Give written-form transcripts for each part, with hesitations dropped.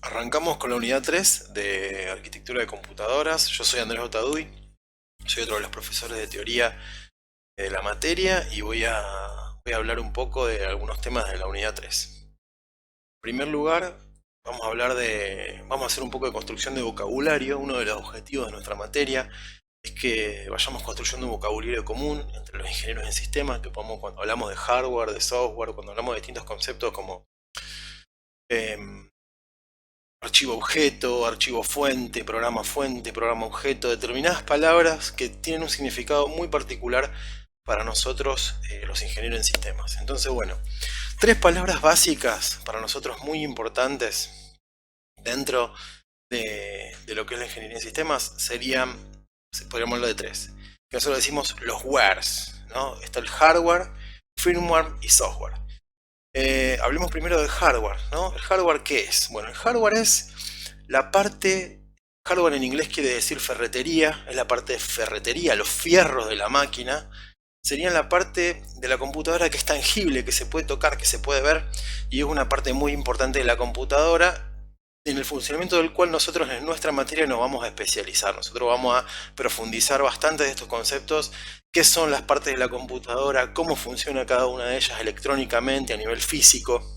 Arrancamos con la unidad 3 de Arquitectura de Computadoras. Yo soy Andrés Otaduy, soy otro de los profesores de teoría de la materia y voy a hablar un poco de algunos temas de la unidad 3. En primer lugar, vamos a hacer un poco de construcción de vocabulario. Uno de los objetivos de nuestra materia es que vayamos construyendo un vocabulario común entre los ingenieros en sistemas, que podamos, cuando hablamos de hardware, de software, cuando hablamos de distintos conceptos como em, archivo fuente, programa objeto, determinadas palabras que tienen un significado muy particular para nosotros, los ingenieros en sistemas. Entonces, bueno, tres palabras básicas para nosotros muy importantes dentro de lo que es la ingeniería en sistemas serían, podríamos hablar de tres, que nosotros decimos los wares, ¿no? Está el hardware, firmware y software. Hablemos primero del hardware, ¿no? ¿El hardware qué es? Bueno, el hardware es la parte... Hardware en inglés quiere decir ferretería, es la parte de ferretería, los fierros de la máquina. Serían la parte de la computadora que es tangible, que se puede tocar, que se puede ver, y es una parte muy importante de la computadora en el funcionamiento del cual nosotros en nuestra materia nos vamos a especializar. Nosotros vamos a profundizar bastante de estos conceptos, qué son las partes de la computadora, cómo funciona cada una de ellas electrónicamente a nivel físico,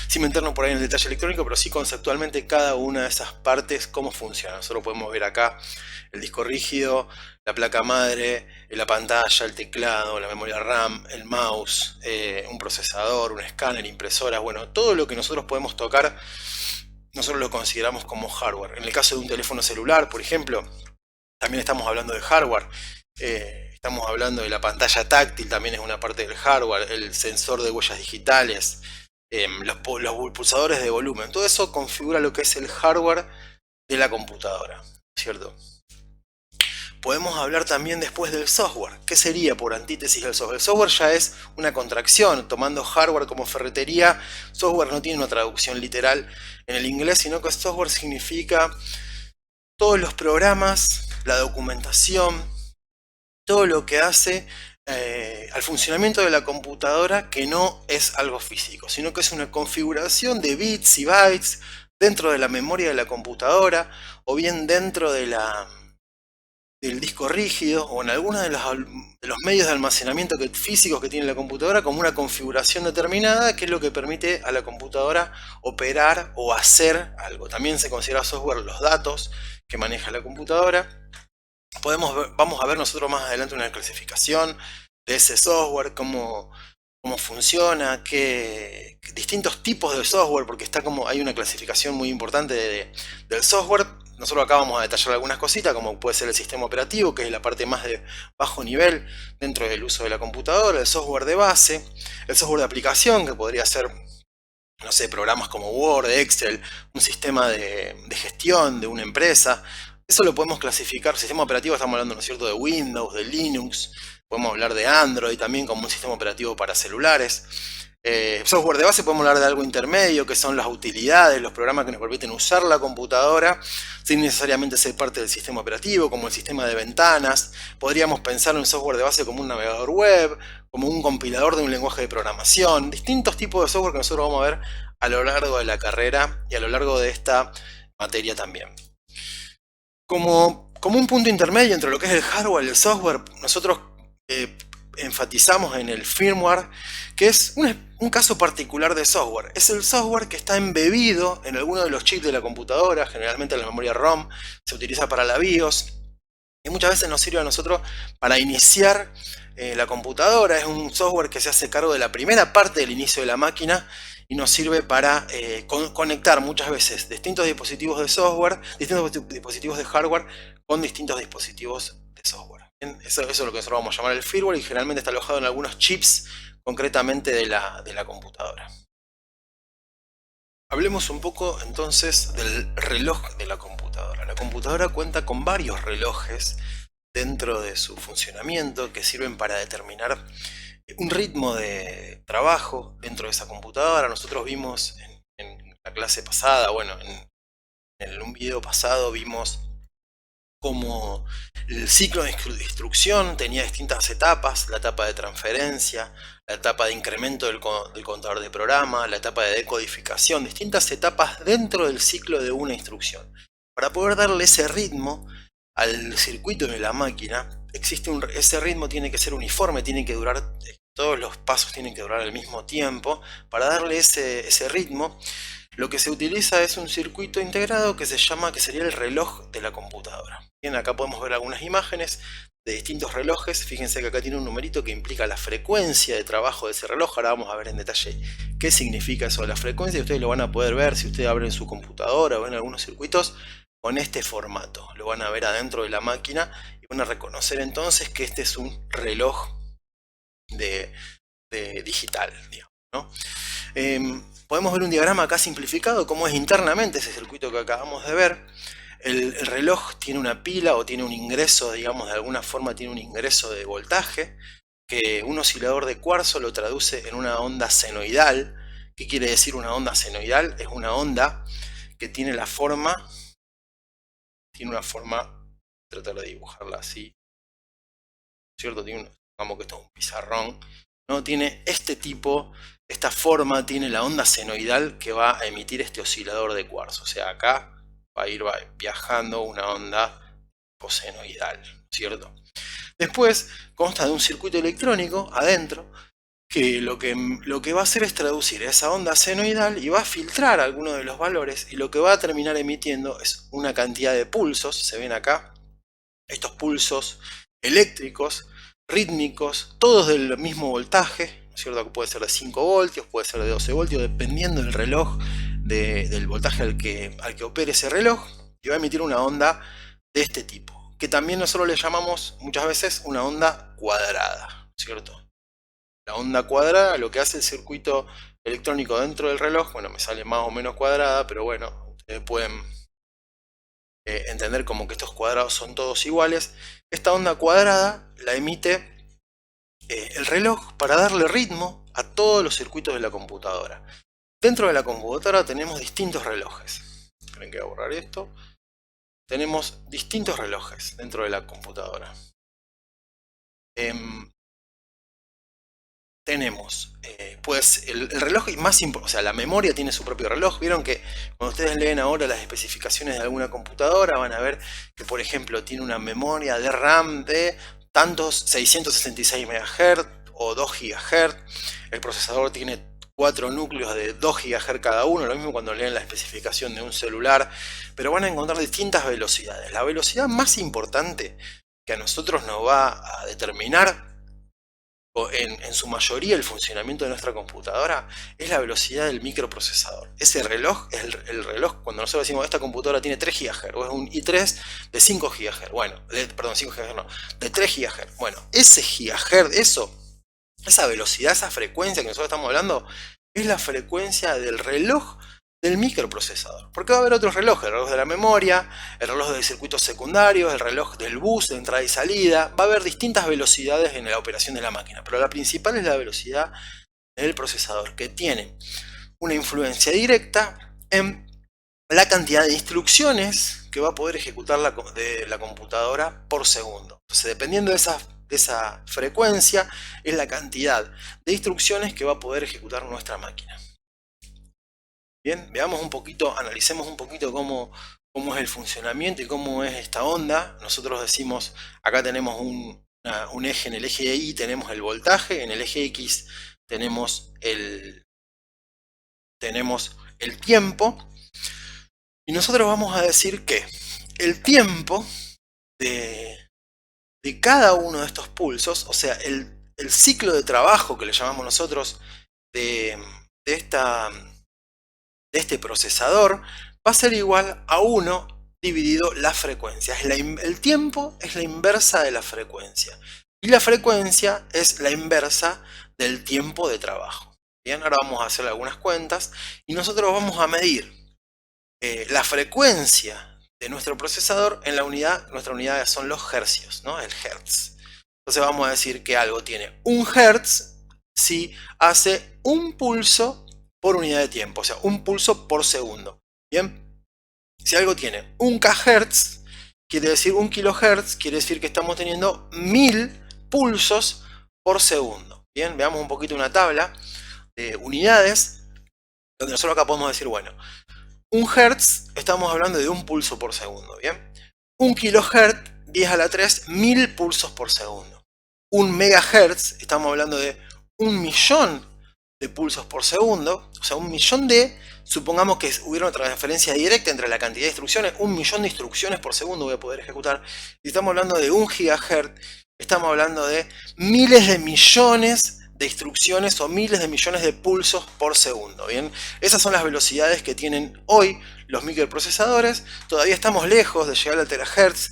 sin meternos por ahí en el detalle electrónico, pero sí conceptualmente cada una de esas partes, cómo funciona. Nosotros podemos ver acá el disco rígido, la placa madre, la pantalla, el teclado, la memoria RAM, el mouse, un procesador, un escáner, impresora, bueno, todo lo que nosotros podemos tocar, nosotros lo consideramos como hardware. En el caso de un teléfono celular, por ejemplo, también estamos hablando de hardware. Estamos hablando de la pantalla táctil, también es una parte del hardware, el sensor de huellas digitales, los pulsadores de volumen. Todo eso configura lo que es el hardware de la computadora, ¿cierto? Podemos hablar también después del software. ¿Qué sería por antítesis el software? El software ya es una contracción, tomando hardware como ferretería. Software no tiene una traducción literal en el inglés, sino que software significa todos los programas, la documentación, todo lo que hace al funcionamiento de la computadora, que no es algo físico, sino que es una configuración de bits y bytes dentro de la memoria de la computadora, o bien dentro de del disco rígido, o en algunos de los medios de almacenamiento físicos que tiene la computadora, como una configuración determinada, que es lo que permite a la computadora operar o hacer algo. También se considera software los datos que maneja la computadora. Vamos a ver nosotros más adelante una clasificación de ese software, cómo funciona, distintos tipos de software, porque hay una clasificación muy importante del software. Nosotros acá vamos a detallar algunas cositas, como puede ser el sistema operativo, que es la parte más de bajo nivel dentro del uso de la computadora, el software de base, el software de aplicación, que podría ser, no sé, programas como Word, Excel, un sistema de gestión de una empresa. Eso lo podemos clasificar. Sistema operativo, estamos hablando, ¿no es cierto?, de Windows, de Linux. Podemos hablar de Android también como un sistema operativo para celulares. Software de base, podemos hablar de algo intermedio, que son las utilidades, los programas que nos permiten usar la computadora sin necesariamente ser parte del sistema operativo, como el sistema de ventanas. Podríamos pensar en software de base como un navegador web, como un compilador de un lenguaje de programación. Distintos tipos de software que nosotros vamos a ver a lo largo de la carrera y a lo largo de esta materia también. Como un punto intermedio entre lo que es el hardware y el software, nosotros enfatizamos en el firmware, que es un caso particular de software. Es el software que está embebido en alguno de los chips de la computadora, generalmente la memoria ROM, se utiliza para la BIOS, y muchas veces nos sirve a nosotros para iniciar la computadora. Es un software que se hace cargo de la primera parte del inicio de la máquina, y nos sirve para conectar muchas veces distintos dispositivos de software, distintos dispositivos de hardware con distintos dispositivos de software. ¿Bien? Eso es lo que nosotros vamos a llamar el firmware, y generalmente está alojado en algunos chips concretamente de la computadora. Hablemos un poco entonces del reloj de la computadora. La computadora cuenta con varios relojes dentro de su funcionamiento que sirven para determinar un ritmo de trabajo dentro de esa computadora. Nosotros vimos en la clase pasada, bueno, en un video pasado vimos cómo el ciclo de instrucción tenía distintas etapas: la etapa de transferencia, la etapa de incremento del contador de programa, la etapa de decodificación, distintas etapas dentro del ciclo de una instrucción. Para poder darle ese ritmo al circuito de la máquina, ese ritmo tiene que ser uniforme, tiene que durar, todos los pasos tienen que durar al mismo tiempo. Para darle ese ritmo, lo que se utiliza es un circuito integrado que sería el reloj de la computadora. Bien, acá podemos ver algunas imágenes de distintos relojes. Fíjense que acá tiene un numerito que implica la frecuencia de trabajo de ese reloj. Ahora vamos a ver en detalle qué significa eso de la frecuencia. Ustedes lo van a poder ver si ustedes abren su computadora o ven algunos circuitos con este formato. Lo van a ver adentro de la máquina y van a reconocer entonces que este es un reloj de digital, digamos, ¿no? Podemos ver un diagrama acá simplificado, cómo es internamente ese circuito que acabamos de ver. El reloj tiene una pila o tiene un ingreso, digamos, de alguna forma tiene un ingreso de voltaje, que un oscilador de cuarzo lo traduce en una onda senoidal. ¿Qué quiere decir una onda senoidal? Es una onda que tiene una forma, tratar de dibujarla así, ¿cierto? Digamos que esto es un pizarrón, ¿no? Tiene esta forma, tiene la onda senoidal que va a emitir este oscilador de cuarzo. O sea, acá va a ir viajando una onda senoidal, ¿cierto? Después consta de un circuito electrónico adentro que lo que va a hacer es traducir esa onda senoidal y va a filtrar algunos de los valores, y lo que va a terminar emitiendo es una cantidad de pulsos. Se ven acá estos pulsos eléctricos, rítmicos, todos del mismo voltaje, ¿no es cierto? Que puede ser de 5 voltios, puede ser de 12 voltios, dependiendo del reloj, del voltaje al que opere ese reloj, y va a emitir una onda de este tipo, que también nosotros le llamamos muchas veces una onda cuadrada, ¿cierto? La onda cuadrada, lo que hace el circuito electrónico dentro del reloj, bueno, me sale más o menos cuadrada, pero bueno, ustedes pueden entender como que estos cuadrados son todos iguales. Esta onda cuadrada la emite el reloj para darle ritmo a todos los circuitos de la computadora. Dentro de la computadora tenemos distintos relojes. Esperen que voy a borrar esto. Tenemos distintos relojes dentro de la computadora. Tenemos pues el reloj más importante, o sea, la memoria tiene su propio reloj. Vieron que cuando ustedes leen ahora las especificaciones de alguna computadora, van a ver que, por ejemplo, tiene una memoria de RAM de tantos 666 MHz o 2 GHz. El procesador tiene 4 núcleos de 2 GHz cada uno, lo mismo cuando leen la especificación de un celular, pero van a encontrar distintas velocidades. La velocidad más importante que a nosotros nos va a determinar en su mayoría el funcionamiento de nuestra computadora es la velocidad del microprocesador. Ese reloj es el reloj cuando nosotros decimos esta computadora tiene 3 GHz o es un i3 de 5 GHz. Bueno, perdón, 5 GHz no, de 3 GHz. Bueno, ese gigahertz, esa velocidad, esa frecuencia que nosotros estamos hablando, es la frecuencia del reloj del microprocesador. Porque va a haber otros relojes, el reloj de la memoria, el reloj de circuitos secundarios, el reloj del bus de entrada y salida. Va a haber distintas velocidades en la operación de la máquina, pero la principal es la velocidad del procesador, que tiene una influencia directa en la cantidad de instrucciones que va a poder ejecutar la computadora por segundo. Entonces, dependiendo de esa frecuencia, es la cantidad de instrucciones que va a poder ejecutar nuestra máquina. Bien, veamos un poquito, analicemos un poquito cómo es el funcionamiento y cómo es esta onda. Nosotros decimos, acá tenemos un eje, en el eje Y tenemos el voltaje, en el eje X tenemos el tiempo, y nosotros vamos a decir que el tiempo de cada uno de estos pulsos, o sea, el ciclo de trabajo que le llamamos nosotros de este procesador, va a ser igual a 1 dividido la frecuencia. El tiempo es la inversa de la frecuencia, y la frecuencia es la inversa del tiempo de trabajo. Bien, ahora vamos a hacer algunas cuentas y nosotros vamos a medir la frecuencia de nuestro procesador en la unidad. Nuestra unidad son los hercios, ¿no? El hertz. Entonces vamos a decir que algo tiene 1 hertz si hace un pulso por unidad de tiempo, o sea, un pulso por segundo. Bien, si algo tiene 1 kHz, quiere decir 1 kHz, quiere decir que estamos teniendo 1000 pulsos por segundo. Bien, veamos un poquito una tabla de unidades, donde nosotros acá podemos decir, bueno, 1 Hz, estamos hablando de 1 pulso por segundo, ¿bien? 1 kHz, 10 a la 3, 1000 pulsos por segundo. 1 MHz, estamos hablando de 1.000.000 de pulsos por segundo, o sea, 1.000.000 de, supongamos que hubiera una transferencia directa entre la cantidad de instrucciones, 1.000.000 de instrucciones por segundo voy a poder ejecutar. Si estamos hablando de 1 GHz, estamos hablando de miles de millones de instrucciones o miles de millones de pulsos por segundo, ¿bien? Esas son las velocidades que tienen hoy los microprocesadores. Todavía estamos lejos de llegar al terahertz.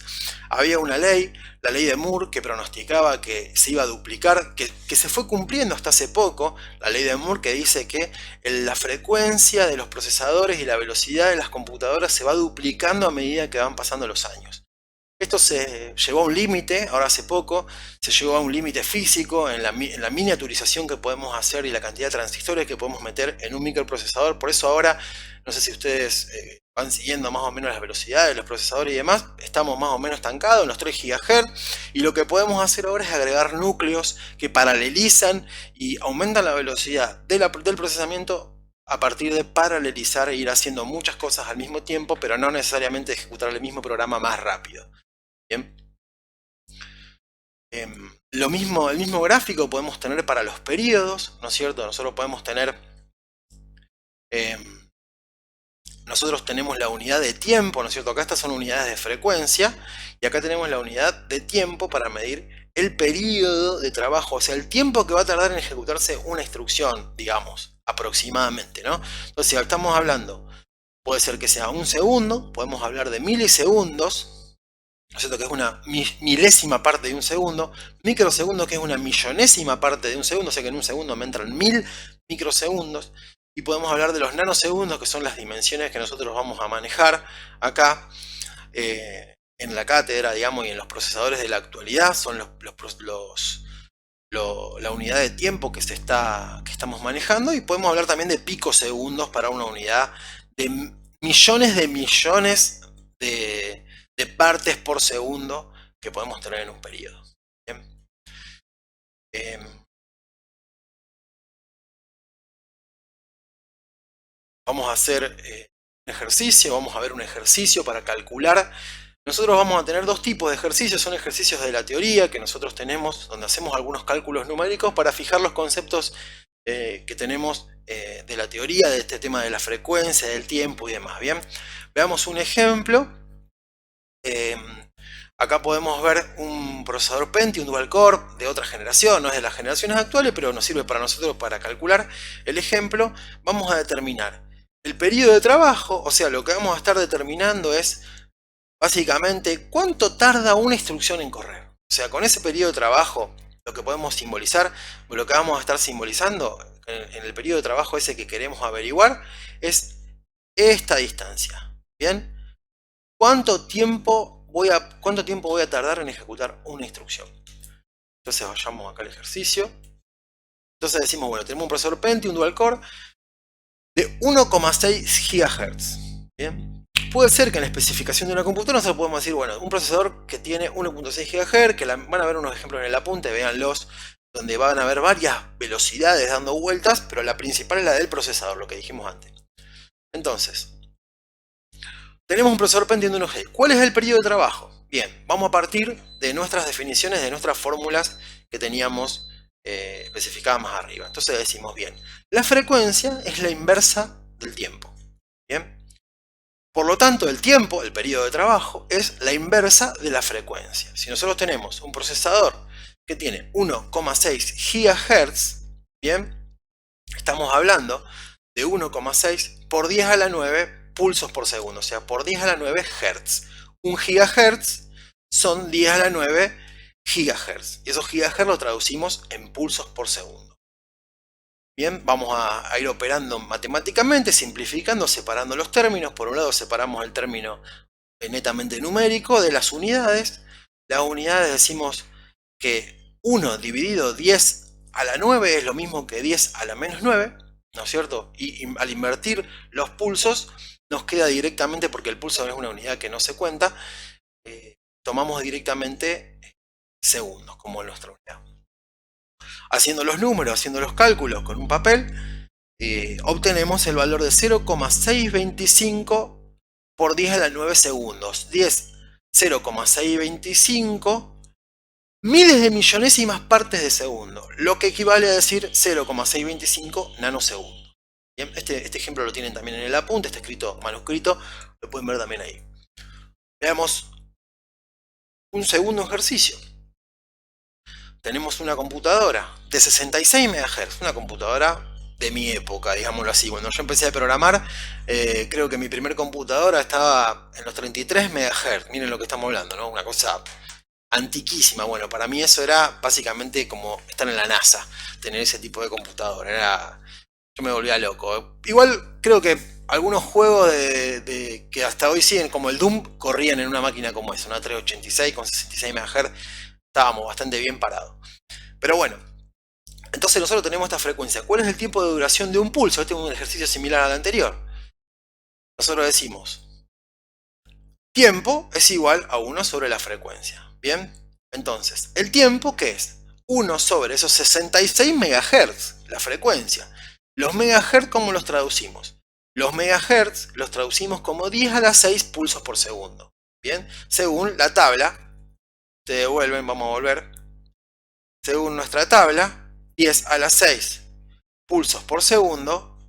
Había una ley, la ley de Moore, que pronosticaba que se iba a duplicar, que se fue cumpliendo hasta hace poco, la ley de Moore, que dice que la frecuencia de los procesadores y la velocidad de las computadoras se va duplicando a medida que van pasando los años. Esto se llegó a un límite, ahora hace poco, se llegó a un límite físico en la miniaturización que podemos hacer y la cantidad de transistores que podemos meter en un microprocesador. Por eso ahora, no sé si ustedes van siguiendo más o menos las velocidades de los procesadores y demás, estamos más o menos estancados en los 3 GHz y lo que podemos hacer ahora es agregar núcleos que paralelizan y aumentan la velocidad del procesamiento a partir de paralelizar e ir haciendo muchas cosas al mismo tiempo, pero no necesariamente ejecutar el mismo programa más rápido. Bien. El mismo gráfico podemos tener para los periodos, ¿no es cierto? Nosotros podemos tener, nosotros tenemos la unidad de tiempo, ¿no es cierto? Acá estas son unidades de frecuencia y acá tenemos la unidad de tiempo para medir el periodo de trabajo, o sea, el tiempo que va a tardar en ejecutarse una instrucción, digamos, aproximadamente, ¿no? Entonces, si estamos hablando, puede ser que sea 1 segundo, podemos hablar de milisegundos, ¿no es cierto? Que es una milésima parte de un segundo, microsegundo, que es una millonésima parte de un segundo, o sea que en un segundo me entran 1000 microsegundos, y podemos hablar de los nanosegundos, que son las dimensiones que nosotros vamos a manejar acá en la cátedra, digamos, y en los procesadores de la actualidad, son la unidad de tiempo que estamos manejando, y podemos hablar también de picosegundos para una unidad de millones de partes por segundo que podemos tener en un periodo. Bien. Vamos a hacer un ejercicio, vamos a ver un ejercicio para calcular. Nosotros vamos a tener dos tipos de ejercicios, son ejercicios de la teoría que nosotros tenemos, donde hacemos algunos cálculos numéricos para fijar los conceptos que tenemos de la teoría, de este tema de la frecuencia, del tiempo y demás. Bien, veamos un ejemplo. Acá podemos ver un procesador Pentium Dual Core de otra generación, no es de las generaciones actuales, pero nos sirve para nosotros para calcular el ejemplo. Vamos a determinar el periodo de trabajo, o sea, lo que vamos a estar determinando es básicamente cuánto tarda una instrucción en correr. O sea, con ese periodo de trabajo, lo que podemos simbolizar, o lo que vamos a estar simbolizando en el periodo de trabajo ese que queremos averiguar, es esta distancia. ¿Bien? ¿Cuánto tiempo voy a tardar en ejecutar una instrucción? Entonces vayamos acá al ejercicio. Entonces decimos, bueno, tenemos un procesador Pentium Dual Core de 1,6 GHz. ¿Bien? Puede ser que en la especificación de una computadora nosotros podemos decir, bueno, un procesador que tiene 1,6 GHz, que van a ver unos ejemplos en el apunte, véanlos, donde van a ver varias velocidades dando vueltas, pero la principal es la del procesador, lo que dijimos antes. Entonces, tenemos un procesador Pentium de 1 GHz. ¿Cuál es el periodo de trabajo? Bien, vamos a partir de nuestras definiciones, de nuestras fórmulas que teníamos especificadas más arriba. Entonces decimos, bien, la frecuencia es la inversa del tiempo. Bien, por lo tanto, el tiempo, el periodo de trabajo, es la inversa de la frecuencia. Si nosotros tenemos un procesador que tiene 1,6 GHz, bien, estamos hablando de 1,6 por 10 a la 9 pulsos por segundo, o sea, por 10 a la 9 Hz. Un gigahertz son 10 a la 9 gigahertz. Y esos gigahertz los traducimos en pulsos por segundo. Bien, vamos a ir operando matemáticamente, simplificando, separando los términos. Por un lado separamos el término netamente numérico de las unidades. Las unidades decimos que 1 dividido 10 a la 9 es lo mismo que 10 a la menos 9, ¿no es cierto? Y al invertir los pulsos nos queda directamente, porque el pulso es una unidad que no se cuenta, tomamos directamente segundos como nuestra unidad. haciendo los números, haciendo los cálculos con un papel, obtenemos el valor de 0,625 por 10 a la 9 segundos. 0,625 miles de millonésimas partes de segundo, lo que equivale a decir 0,625 nanosegundos. Bien, este ejemplo lo tienen también en el apunte, está escrito manuscrito, lo pueden ver también ahí. Veamos un segundo ejercicio. Tenemos una computadora de 66 MHz, una computadora de mi época, digámoslo así. Cuando yo empecé a programar, creo que mi primer computadora estaba en los 33 MHz. Miren lo que estamos hablando, ¿no? Una cosa antiquísima. Bueno, para mí eso era básicamente como estar en la NASA, tener ese tipo de computadora. Yo me volvía loco. Igual creo que algunos juegos que hasta hoy siguen, como el Doom, corrían en una máquina como esa, una 386 con 66 MHz. Estábamos bastante bien parados. Pero bueno, entonces nosotros tenemos esta frecuencia. ¿Cuál es el tiempo de duración de un pulso? Este es un ejercicio similar al anterior. Nosotros decimos, tiempo es igual a 1 sobre la frecuencia. Bien, entonces, ¿el tiempo qué es? 1 sobre esos 66 MHz, la frecuencia. Los megahertz, ¿cómo los traducimos? Los megahertz los traducimos como 10 a la 6 pulsos por segundo. Bien, según la tabla, te devuelven, vamos a volver. Según nuestra tabla, 10 a la 6 pulsos por segundo,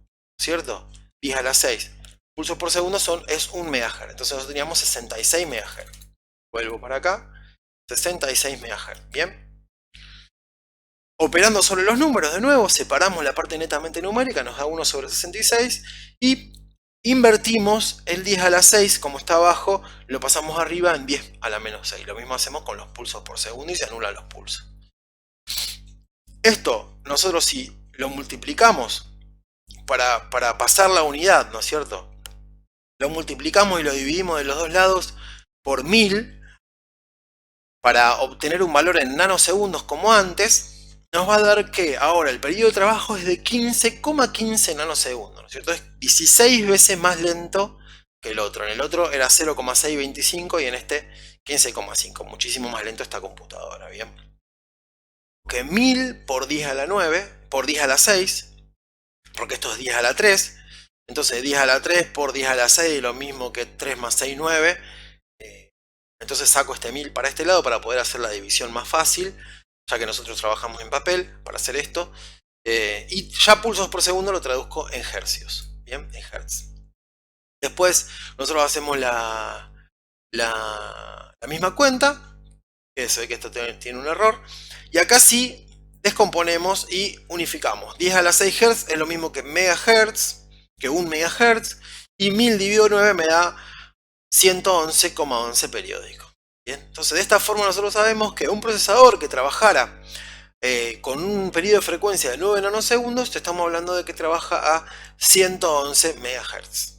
¿cierto? 10 a la 6 pulsos por segundo es 1 MHz. Entonces nosotros teníamos 66 MHz. Vuelvo para acá. 66 MHz. Bien. Operando sobre los números, de nuevo, separamos la parte netamente numérica, nos da 1 sobre 66 y invertimos el 10 a la 6, como está abajo, lo pasamos arriba en 10 a la menos 6. Lo mismo hacemos con los pulsos por segundo y se anulan los pulsos. Esto, nosotros si lo multiplicamos para pasar la unidad, ¿no es cierto? Lo multiplicamos y lo dividimos de los dos lados por 1000 para obtener un valor en nanosegundos como antes, nos va a dar que ahora el periodo de trabajo es de 15,15 nanosegundos, ¿no es cierto? Es 16 veces más lento que el otro. En el otro era 0,625 y en este 15,5. Muchísimo más lento esta computadora, ¿bien? Que 1000 por 10 a la 9, por 10 a la 6, porque esto es 10 a la 3, entonces 10 a la 3 por 10 a la 6, lo mismo que 3 más 6, 9. Entonces saco este 1000 para este lado para poder hacer la división más fácil, ya que nosotros trabajamos en papel para hacer esto. Y ya pulsos por segundo lo traduzco en hercios, ¿bien? En hertz. Después nosotros hacemos la misma cuenta, que se ve que esto tiene un error, y acá sí descomponemos y unificamos. 10 a la 6 Hz es lo mismo que megahertz, que 1 megahertz, y 1000 dividido 9 me da 111,11 periódico. Bien, entonces de esta forma nosotros sabemos que un procesador que trabajara con un periodo de frecuencia de 9 nanosegundos, estamos hablando de que trabaja a 111 MHz.